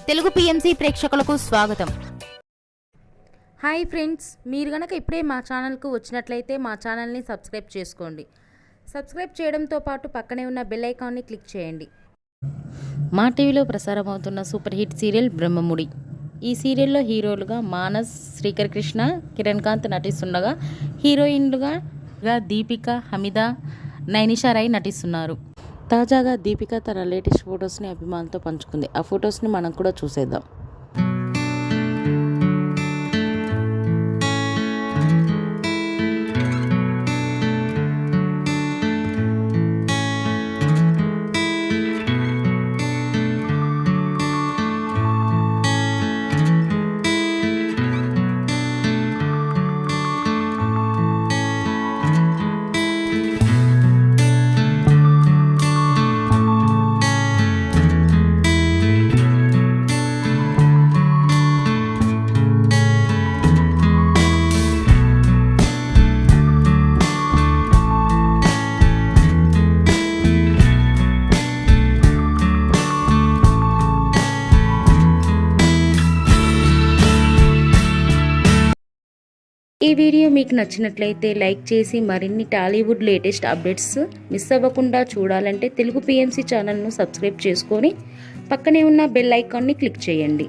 Telugu PMC ప్రేక్షకులకు స్వాగతం. Hi friends, మీరు గనక ఇప్పుడే మా ఛానల్కు వచ్చినట్లయితే మా ఛానల్ని సబ్స్క్రైబ్ చేసుకోండి. సబ్స్క్రైబ్ చేయడంతో పాటు పక్కనే ఉన్న బెల్ ఐకాన్ని క్లిక్ చేయండి. మా టీవీలో ప్రసారం అవుతున్న సూపర్ హిట్ సీరియల్ బ్రహ్మముడి. ఈ సీరియల్లో హీరోలుగా మానస్, శ్రీకర్ కృష్ణ, కిరణ్ కాంత్ నటిస్తుండగా హీరోయిన్లుగా దీపిక, హమీద, నైనిషా రాయ్ నటిస్తున్నారు. తాజాగా దీపిక తన లేటెస్ట్ ఫొటోస్ని అభిమానులతో పంచుకుంది. ఆ ఫొటోస్ని మనం కూడా చూసేద్దాం. ఈ వీడియో మీకు నచ్చినట్లయితే లైక్ చేసి మరిన్ని టాలీవుడ్ లేటెస్ట్ అప్డేట్స్ మిస్ అవ్వకుండా చూడాలంటే తెలుగు పిఎంసి ఛానల్ను సబ్స్క్రైబ్ చేసుకొని పక్కనే ఉన్న బెల్ ఐకాన్ని క్లిక్ చేయండి.